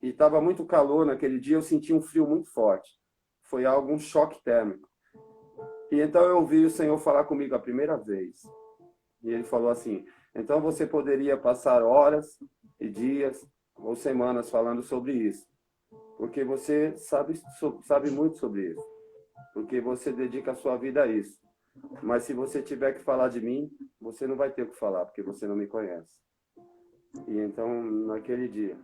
E estava muito calor naquele dia, eu senti um frio muito forte. Foi um choque térmico. E então eu ouvi o Senhor falar comigo a primeira vez. E ele falou assim, então você poderia passar horas e dias ou semanas falando sobre isso. Porque você sabe muito sobre isso. Porque você dedica a sua vida a isso. Mas se você tiver que falar de mim, você não vai ter o que falar, porque você não me conhece. E então, naquele dia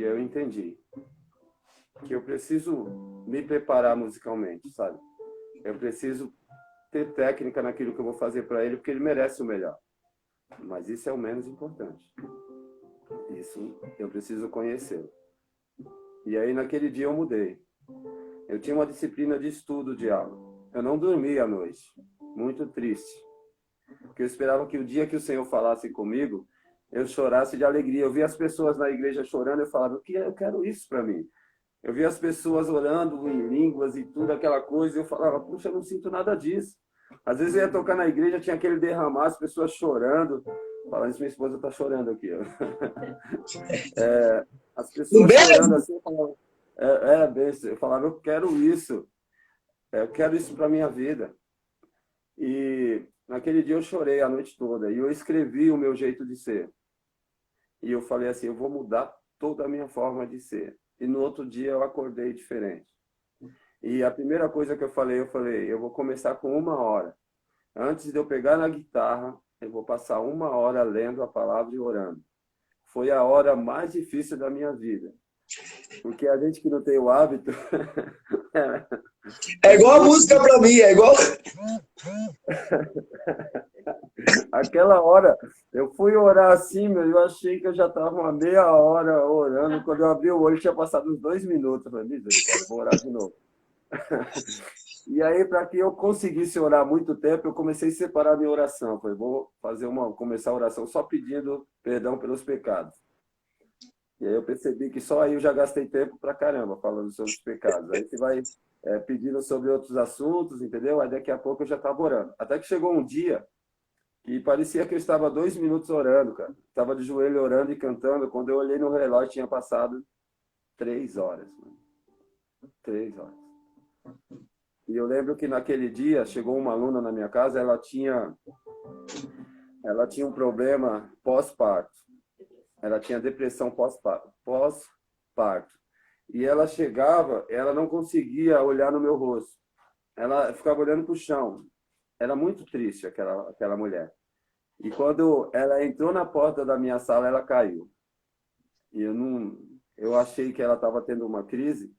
eu entendi que eu preciso me preparar musicalmente, sabe? Eu preciso ter técnica naquilo que eu vou fazer para ele, porque ele merece o melhor. Mas isso é o menos importante. Isso eu preciso conhecê-lo. E aí, naquele dia, eu mudei. Eu tinha uma disciplina de estudo de aula. Eu não dormia à noite. Muito triste. Porque eu esperava que o dia que o Senhor falasse comigo, eu chorasse de alegria. Eu via as pessoas na igreja chorando, eu falava, eu quero isso para mim. Eu via as pessoas orando em línguas e tudo, aquela coisa, e eu falava, puxa, eu não sinto nada disso. Às vezes eu ia tocar na igreja, tinha aquele derramar, as pessoas chorando. Falando isso, minha esposa está chorando aqui. Ó. As pessoas chorando assim, eu falava, eu falava, eu quero isso. Eu quero isso para minha vida. E naquele dia eu chorei a noite toda. E eu escrevi o meu jeito de ser. E eu falei assim, eu vou mudar toda a minha forma de ser. E no outro dia eu acordei diferente. E a primeira coisa que eu falei, eu vou começar com 1 hora. Antes de eu pegar na guitarra, eu vou passar 1 hora lendo a palavra e orando. Foi a hora mais difícil da minha vida. Porque a gente que não tem o hábito. É igual a música pra mim, é igual. Aquela hora, eu fui orar assim, meu, eu achei que eu já estava uma meia hora orando. Quando eu abri o olho, tinha passado uns 2 minutos. Eu falei, misericórdia, vou orar de novo. E aí, para que eu conseguisse orar muito tempo, eu comecei a separar minha oração. Falei, vou começar a oração só pedindo perdão pelos pecados. E aí eu percebi que só aí eu já gastei tempo pra caramba falando sobre os pecados. Aí você vai pedindo sobre outros assuntos, entendeu? Aí daqui a pouco eu já estava orando. Até que chegou um dia que parecia que eu estava 2 minutos orando, cara. Estava de joelho orando e cantando. Quando eu olhei no relógio, tinha passado 3 horas. Mano. 3 horas. E eu lembro que naquele dia chegou uma aluna na minha casa, ela tinha um problema pós-parto. Ela tinha depressão pós-parto. E ela chegava, ela não conseguia olhar no meu rosto. Ela ficava olhando para o chão. Era muito triste aquela mulher. E quando ela entrou na porta da minha sala, ela caiu. E eu achei que ela estava tendo uma crise.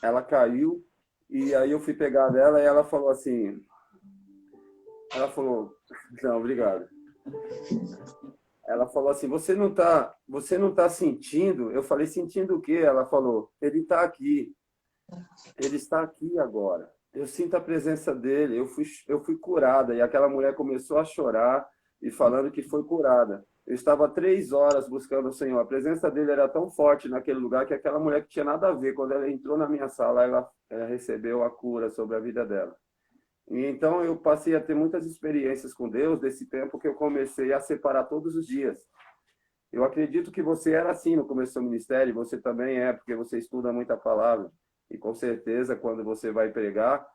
Ela caiu e aí eu fui pegar dela e ela falou assim... Não, obrigado. Ela falou assim, você não tá sentindo? Eu falei, sentindo o quê? Ela falou, ele está aqui. Ele está aqui agora. Eu sinto a presença dele. Eu fui curada. E aquela mulher começou a chorar e falando que foi curada. Eu estava 3 horas buscando o Senhor. A presença dele era tão forte naquele lugar que aquela mulher que tinha nada a ver, quando ela entrou na minha sala, ela recebeu a cura sobre a vida dela. E então eu passei a ter muitas experiências com Deus desse tempo que eu comecei a separar todos os dias. Eu acredito que você era assim no começo do seu ministério, você também é, porque você estuda muita palavra. E com certeza, quando você vai pregar,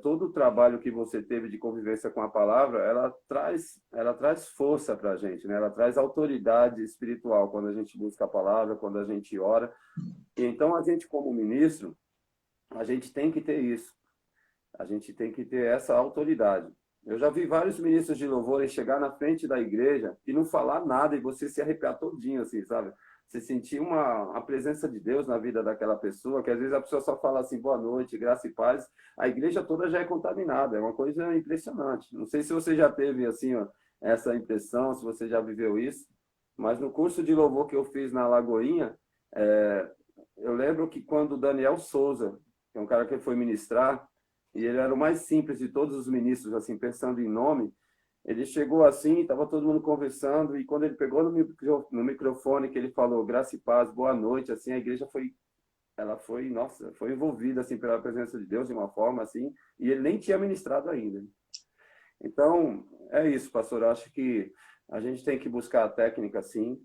todo o trabalho que você teve de convivência com a palavra, ela traz força para a gente, né? Ela traz autoridade espiritual quando a gente busca a palavra, quando a gente ora. E então, a gente como ministro, a gente tem que ter isso. A gente tem que ter essa autoridade. Eu já vi vários ministros de louvor chegar na frente da igreja e não falar nada e você se arrepiar todinho, assim, sabe? Você sentir a presença de Deus na vida daquela pessoa, que às vezes a pessoa só fala assim, boa noite, graça e paz, a igreja toda já é contaminada, é uma coisa impressionante. Não sei se você já teve, assim, ó, essa impressão, se você já viveu isso, mas no curso de louvor que eu fiz na Lagoinha, eu lembro que quando o Daniel Souza, que é um cara que foi ministrar, e ele era o mais simples de todos os ministros, assim, pensando em nome. Ele chegou assim, estava todo mundo conversando, e quando ele pegou no microfone, que ele falou, graça e paz, boa noite, assim, a igreja foi envolvida, assim, pela presença de Deus de uma forma, assim, e ele nem tinha ministrado ainda. Então, é isso, pastor, eu acho que a gente tem que buscar a técnica, sim,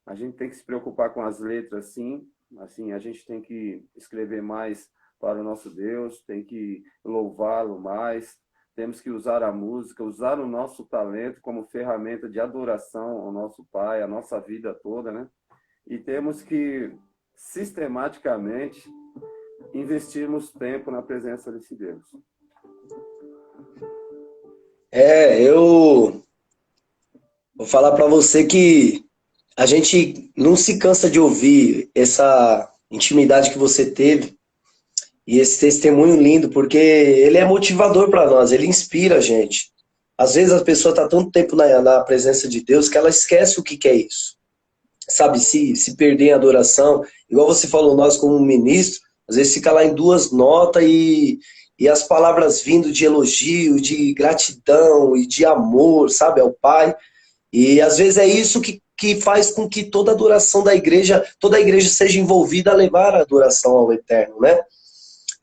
a gente tem que se preocupar com as letras, sim, assim, a gente tem que escrever mais para o nosso Deus, tem que louvá-lo mais, temos que usar a música, usar o nosso talento como ferramenta de adoração ao nosso Pai, a nossa vida toda, né? E temos que, sistematicamente, investirmos tempo na presença desse Deus. Eu vou falar para você que a gente não se cansa de ouvir essa intimidade que você teve e esse testemunho lindo, porque ele é motivador para nós, ele inspira a gente. Às vezes a pessoa está tanto tempo na presença de Deus que ela esquece o que é isso. Sabe, se perder em adoração, igual você falou, nós como ministro, às vezes fica lá em 2 notas e as palavras vindo de elogio, de gratidão e de amor, sabe, ao Pai. E às vezes é isso que faz com que toda a adoração da igreja, toda a igreja seja envolvida a levar a adoração ao Eterno, né?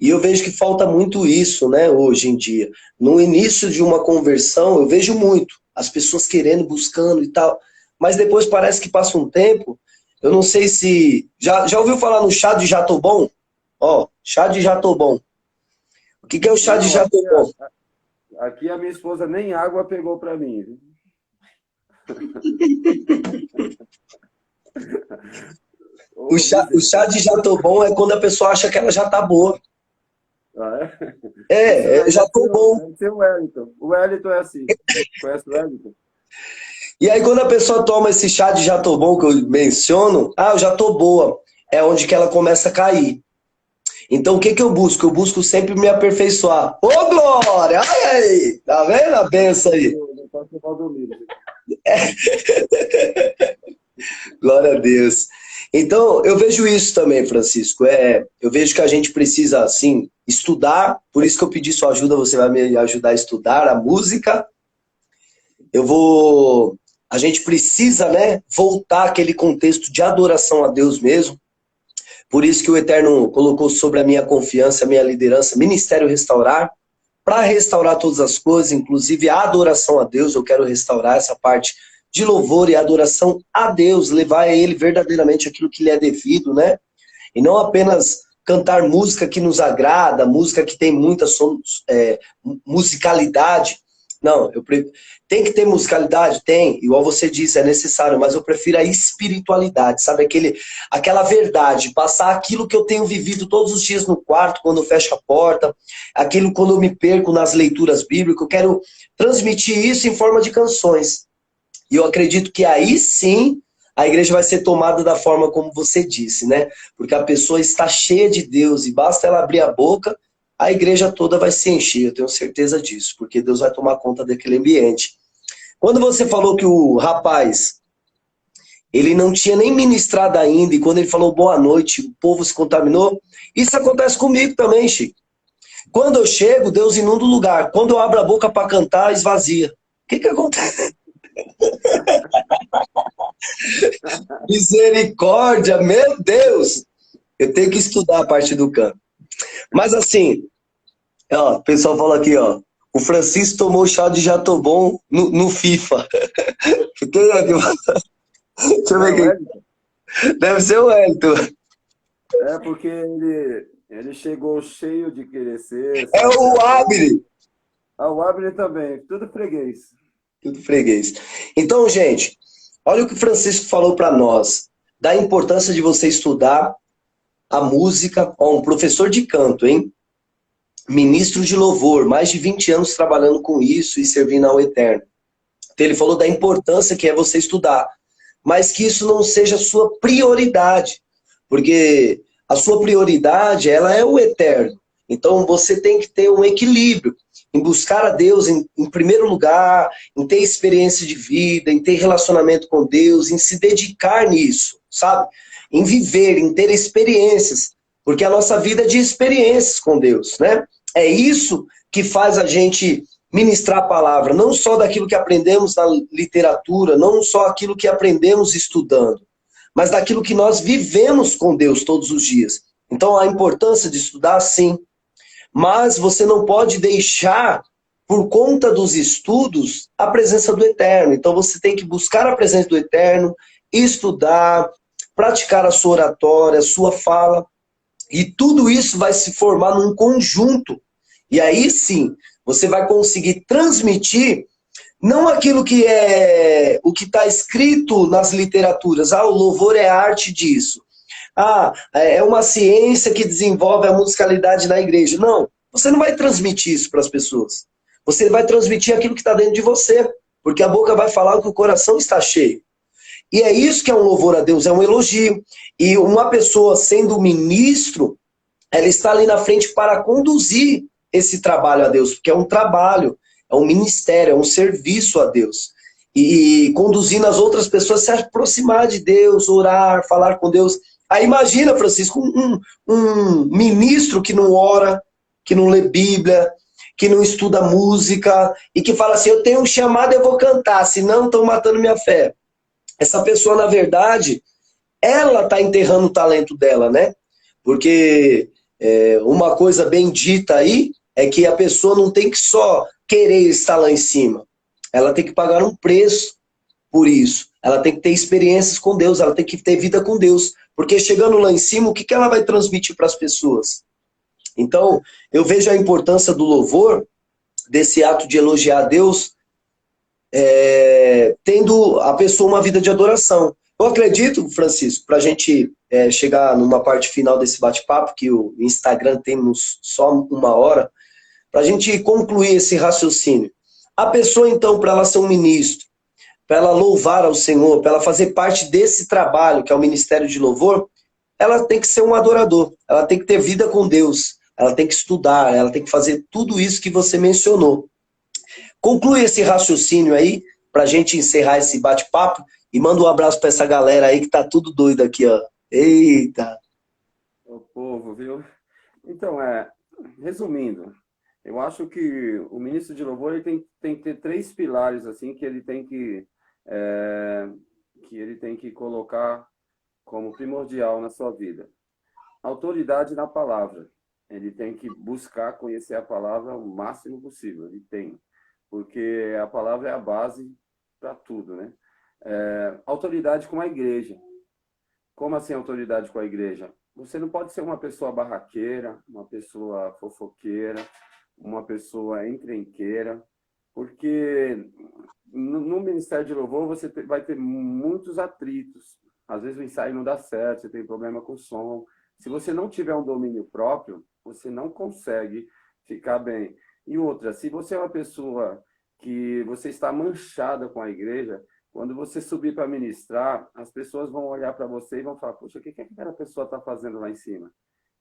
E eu vejo que falta muito isso, né, hoje em dia. No início de uma conversão, eu vejo muito as pessoas querendo, buscando e tal, mas depois parece que passa um tempo, eu não sei se... Já ouviu falar no chá de Jatobon? Ó, chá de Jatobon. O que é o chá de Jatobon? Aqui a minha esposa nem água pegou para mim. O chá de Jatobon é quando a pessoa acha que ela já tá boa. Ah, é? Já tô bom. Tem o Wellington. O Wellington é assim. Conhece o Wellington? E aí quando a pessoa toma esse chá de Jatobon que eu menciono, eu já tô boa. é onde que ela começa a cair. Então, o que que eu busco? Eu busco sempre me aperfeiçoar. Ô, Glória! Olha aí! Tá vendo a benção aí? Glória a Deus. Então, eu vejo isso também, Francisco. Eu vejo que a gente precisa, assim, estudar. Por isso que eu pedi sua ajuda, você vai me ajudar a estudar a música. A gente precisa, né, voltar àquele contexto de adoração a Deus mesmo. Por isso que o Eterno colocou sobre a minha confiança, a minha liderança, Ministério Restaurar, para restaurar todas as coisas, inclusive a adoração a Deus. Eu quero restaurar essa parte de louvor e adoração a Deus, levar a Ele verdadeiramente aquilo que lhe é devido, né? E não apenas cantar música que nos agrada, música que tem muita musicalidade. Não, tem que ter musicalidade? Tem, igual você disse, é necessário, mas eu prefiro a espiritualidade, sabe? Aquela verdade, passar aquilo que eu tenho vivido todos os dias no quarto, quando eu fecho a porta, aquilo quando eu me perco nas leituras bíblicas, eu quero transmitir isso em forma de canções. E eu acredito que aí sim a igreja vai ser tomada da forma como você disse, né? Porque a pessoa está cheia de Deus e basta ela abrir a boca, a igreja toda vai se encher, eu tenho certeza disso, porque Deus vai tomar conta daquele ambiente. Quando você falou que o rapaz, ele não tinha nem ministrado ainda, e quando ele falou boa noite, o povo se contaminou, isso acontece comigo também, Chico. Quando eu chego, Deus inunda o lugar. Quando eu abro a boca para cantar, esvazia. O que acontece? Misericórdia, meu Deus! Eu tenho que estudar a parte do canto. Mas assim, ó, o pessoal fala aqui, ó. O Francisco tomou chá de Jatobon no FIFA. Fiquei aqui. Deixa eu ver aqui. Deve ser o Wellington. É porque ele chegou cheio de querer ser. É o Abner. Ah, o Abner também. Tudo freguês. Tudo freguês. Então, gente, olha o que o Francisco falou para nós. Da importância de você estudar a música. Ó, um professor de canto, hein? Ministro de louvor, mais de 20 anos trabalhando com isso e servindo ao Eterno. Então ele falou da importância que é você estudar, mas que isso não seja a sua prioridade, porque a sua prioridade, ela é o Eterno. Então você tem que ter um equilíbrio em buscar a Deus em primeiro lugar, em ter experiência de vida, em ter relacionamento com Deus, em se dedicar nisso, sabe? Em viver, em ter experiências, porque a nossa vida é de experiências com Deus, né? É isso que faz a gente ministrar a palavra, não só daquilo que aprendemos na literatura, não só aquilo que aprendemos estudando, mas daquilo que nós vivemos com Deus todos os dias. Então, a importância de estudar, sim, mas você não pode deixar, por conta dos estudos, a presença do Eterno. Então, você tem que buscar a presença do Eterno, estudar, praticar a sua oratória, a sua fala, e tudo isso vai se formar num conjunto. E aí sim, você vai conseguir transmitir não aquilo que é o que está escrito nas literaturas. Ah, o louvor é arte disso. Ah, é uma ciência que desenvolve a musicalidade na igreja. Não, você não vai transmitir isso para as pessoas. Você vai transmitir aquilo que está dentro de você, porque a boca vai falar o que o coração está cheio. E é isso que é um louvor a Deus, é um elogio. E uma pessoa sendo ministro, ela está ali na frente para conduzir esse trabalho a Deus, porque é um trabalho, é um ministério, é um serviço a Deus. E conduzindo as outras pessoas a se aproximar de Deus, orar, falar com Deus. Aí imagina, Francisco, um ministro que não ora, que não lê Bíblia, que não estuda música, e que fala assim, eu tenho um chamado, eu vou cantar, senão estão matando minha fé. Essa pessoa, na verdade, ela está enterrando o talento dela, né? Porque uma coisa bem dita aí é que a pessoa não tem que só querer estar lá em cima. Ela tem que pagar um preço por isso. Ela tem que ter experiências com Deus, ela tem que ter vida com Deus. Porque chegando lá em cima, o que ela vai transmitir para as pessoas? Então, eu vejo a importância do louvor, desse ato de elogiar a Deus, tendo a pessoa uma vida de adoração. Eu acredito, Francisco, para a gente chegar numa parte final desse bate-papo, que o Instagram temos só 1 hora, para a gente concluir esse raciocínio. A pessoa, então, para ela ser um ministro, para ela louvar ao Senhor, para ela fazer parte desse trabalho, que é o Ministério de Louvor, ela tem que ser um adorador, ela tem que ter vida com Deus, ela tem que estudar, ela tem que fazer tudo isso que você mencionou. Conclui esse raciocínio aí, pra gente encerrar esse bate-papo, e manda um abraço pra essa galera aí que tá tudo doido aqui, ó. Eita! O povo, viu? Então, resumindo, eu acho que o ministro de louvor ele tem que ter três pilares assim que ele tem que colocar como primordial na sua vida. Autoridade na palavra. Ele tem que buscar conhecer a palavra o máximo possível. Ele tem, porque a palavra é a base para tudo, né? Autoridade com a igreja. Como assim autoridade com a igreja? Você não pode ser uma pessoa barraqueira, uma pessoa fofoqueira, uma pessoa encrenqueira, porque no Ministério de Louvor você vai ter muitos atritos. Às vezes o ensaio não dá certo, você tem problema com o som. Se você não tiver um domínio próprio, você não consegue ficar bem. E outra, se você é uma pessoa que você está manchada com a igreja, quando você subir para ministrar, as pessoas vão olhar para você e vão falar, poxa, o que é que aquela pessoa está fazendo lá em cima?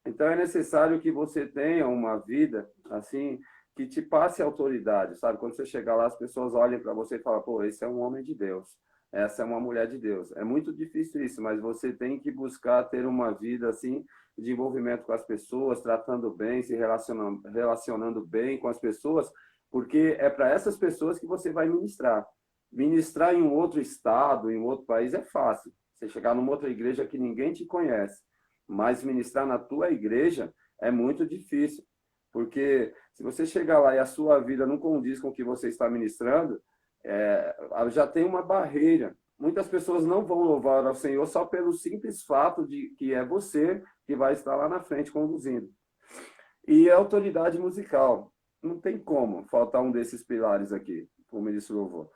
Então é necessário que você tenha uma vida assim que te passe autoridade, sabe? Quando você chegar lá, as pessoas olhem para você e falam, pô, esse é um homem de Deus, essa é uma mulher de Deus. É muito difícil isso, mas você tem que buscar ter uma vida assim de envolvimento com as pessoas, tratando bem, se relacionando bem com as pessoas, porque é para essas pessoas que você vai ministrar. Ministrar em um outro estado, em um outro país é fácil. Você chegar numa outra igreja que ninguém te conhece, mas ministrar na tua igreja é muito difícil, porque se você chegar lá e a sua vida não condiz com o que você está ministrando, já tem uma barreira. Muitas pessoas não vão louvar ao Senhor só pelo simples fato de que é você que vai estar lá na frente conduzindo. E a autoridade musical. Não tem como faltar um desses pilares aqui, o ministro louvor.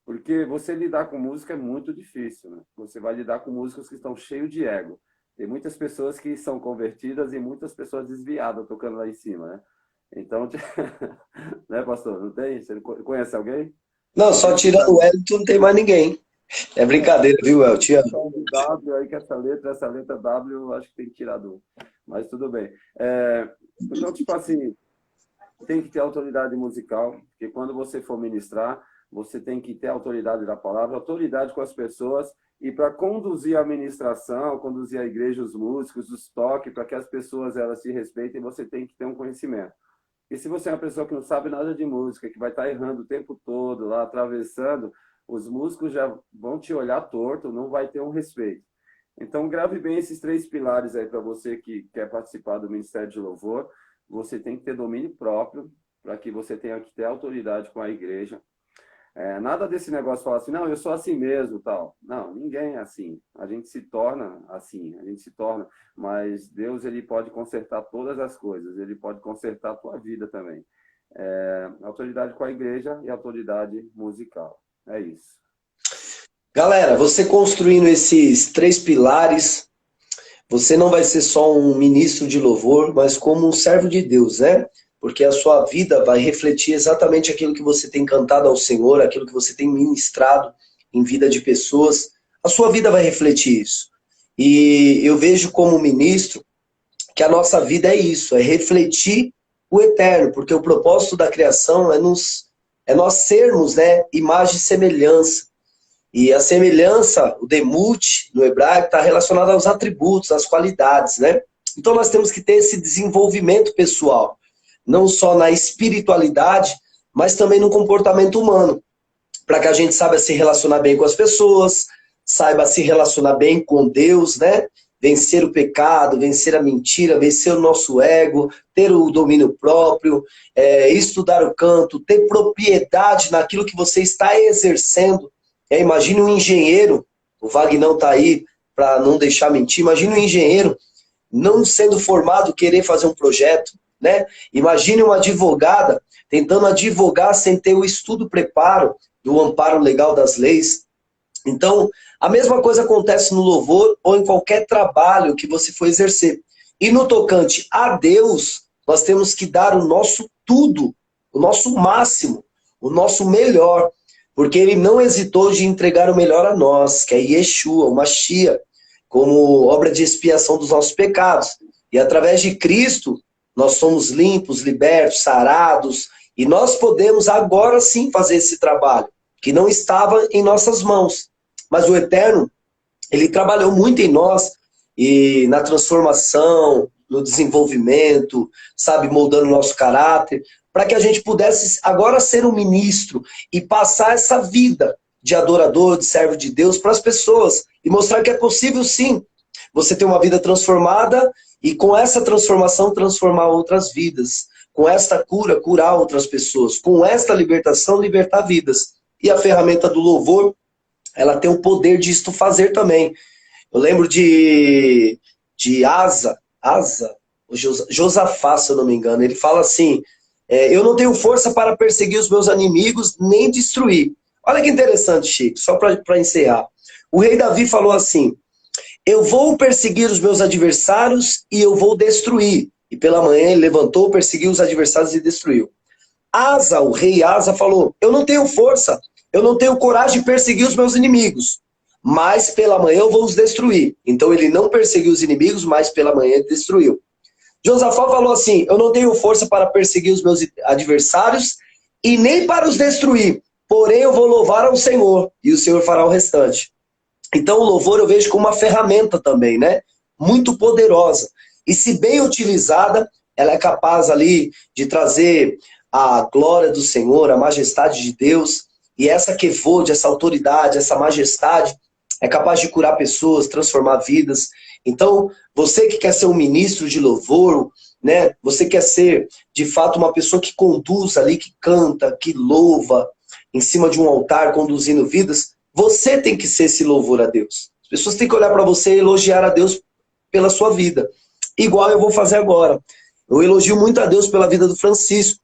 Porque você lidar com música é muito difícil, né? Você vai lidar com músicos que estão cheios de ego. Tem muitas pessoas que são convertidas e muitas pessoas desviadas tocando lá em cima, né? Então, né, pastor? Não tem? Você conhece alguém? Não, só tirando o Elton, não tem mais ninguém. É brincadeira, viu, El? Te amo. W aí que essa letra W, eu acho que tem que tirar do. Mas tudo bem. Então, tipo assim, tem que ter autoridade musical, porque quando você for ministrar, você tem que ter autoridade da palavra, autoridade com as pessoas, e para conduzir a ministração, conduzir a igreja, os músicos, os toques, para que as pessoas elas se respeitem, você tem que ter um conhecimento. E se você é uma pessoa que não sabe nada de música, que vai estar errando o tempo todo, lá atravessando, os músicos já vão te olhar torto, não vai ter um respeito. Então, grave bem esses três pilares aí para você que quer participar do Ministério de Louvor. Você tem que ter domínio próprio, para que você tenha que ter autoridade com a igreja. Nada desse negócio falar assim, não, eu sou assim mesmo, tal. Não, ninguém é assim. A gente se torna assim, mas Deus ele pode consertar todas as coisas, ele pode consertar a tua vida também. Autoridade com a igreja e autoridade musical. É isso. Galera, você construindo esses três pilares, você não vai ser só um ministro de louvor, mas como um servo de Deus, né? Porque a sua vida vai refletir exatamente aquilo que você tem cantado ao Senhor, aquilo que você tem ministrado em vida de pessoas. A sua vida vai refletir isso. E eu vejo como ministro que a nossa vida é isso, é refletir o eterno, porque o propósito da criação é nós sermos, né, imagem e semelhança. E a semelhança, o demut, no hebraico, está relacionado aos atributos, às qualidades, né? Então nós temos que ter esse desenvolvimento pessoal, não só na espiritualidade, mas também no comportamento humano, para que a gente saiba se relacionar bem com as pessoas, saiba se relacionar bem com Deus, né? Vencer o pecado, vencer a mentira, vencer o nosso ego, ter o domínio próprio, estudar o canto, ter propriedade naquilo que você está exercendo. Imagine um engenheiro, o Vagnão está aí para não deixar mentir, imagine um engenheiro não sendo formado querer fazer um projeto, né? Imagine uma advogada tentando advogar sem ter o estudo preparo do amparo legal das leis. Então, a mesma coisa acontece no louvor ou em qualquer trabalho que você for exercer. E no tocante a Deus, nós temos que dar o nosso tudo, o nosso máximo, o nosso melhor, porque ele não hesitou de entregar o melhor a nós, que é Yeshua, o Mashiach. como obra de expiação dos nossos pecados. E através de Cristo, nós somos limpos, libertos, sarados, e nós podemos agora sim fazer esse trabalho, que não estava em nossas mãos. Mas o Eterno, ele trabalhou muito em nós, e na transformação, no desenvolvimento, sabe, moldando o nosso caráter, para que a gente pudesse agora ser um ministro e passar essa vida de adorador, de servo de Deus para as pessoas, e mostrar que é possível sim, você ter uma vida transformada e com essa transformação transformar outras vidas, com esta cura, curar outras pessoas, com esta libertação, libertar vidas. E a ferramenta do louvor, ela tem o poder disto fazer também. Eu lembro de Josafá, se eu não me engano, ele fala assim, eu não tenho força para perseguir os meus inimigos, nem destruir. Olha que interessante, Chico, só para encerrar. O rei Davi falou assim, eu vou perseguir os meus adversários e eu vou destruir. E pela manhã ele levantou, perseguiu os adversários e destruiu. Asa, o rei Asa falou, eu não tenho força, eu não tenho coragem de perseguir os meus inimigos, mas pela manhã eu vou os destruir. Então ele não perseguiu os inimigos, mas pela manhã ele destruiu. Josafá falou assim, eu não tenho força para perseguir os meus adversários e nem para os destruir, porém eu vou louvar ao Senhor e o Senhor fará o restante. Então o louvor eu vejo como uma ferramenta também, né? Muito poderosa. E se bem utilizada, ela é capaz ali de trazer a glória do Senhor, a majestade de Deus. E essa quevode, essa autoridade, essa majestade é capaz de curar pessoas, transformar vidas. Então, você que quer ser um ministro de louvor, né? Você quer ser, de fato, uma pessoa que conduz ali, que canta, que louva, em cima de um altar, conduzindo vidas, você tem que ser esse louvor a Deus. As pessoas têm que olhar para você e elogiar a Deus pela sua vida. Igual eu vou fazer agora. Eu elogio muito a Deus pela vida do Francisco.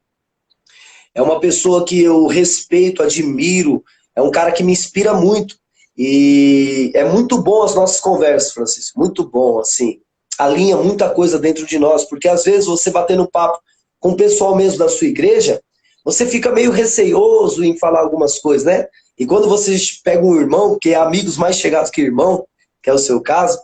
É uma pessoa que eu respeito, admiro, é um cara que me inspira muito. E é muito bom as nossas conversas, Francisco, muito bom, assim. Alinha muita coisa dentro de nós, porque às vezes você batendo papo com o pessoal mesmo da sua igreja, você fica meio receioso em falar algumas coisas, né? E quando você pega um irmão, que é amigos mais chegados que irmão, que é o seu caso,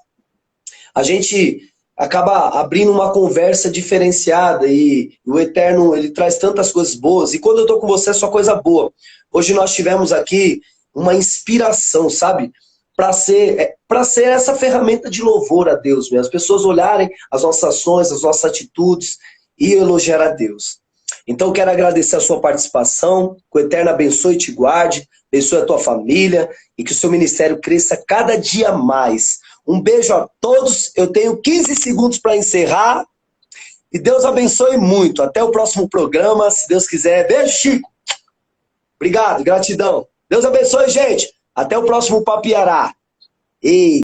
a gente acaba abrindo uma conversa diferenciada e o Eterno, ele traz tantas coisas boas. E quando eu tô com você, é só coisa boa. Hoje nós tivemos aqui uma inspiração, sabe? Para ser essa ferramenta de louvor a Deus mesmo. As pessoas olharem as nossas ações, as nossas atitudes e elogiar a Deus. Então eu quero agradecer a sua participação, que o Eterno abençoe e te guarde, abençoe a tua família e que o seu ministério cresça cada dia mais. Um beijo a todos, eu tenho 15 segundos para encerrar e Deus abençoe muito. Até o próximo programa, se Deus quiser. Beijo, Chico. Obrigado, gratidão. Deus abençoe, gente. Até o próximo Papiará. E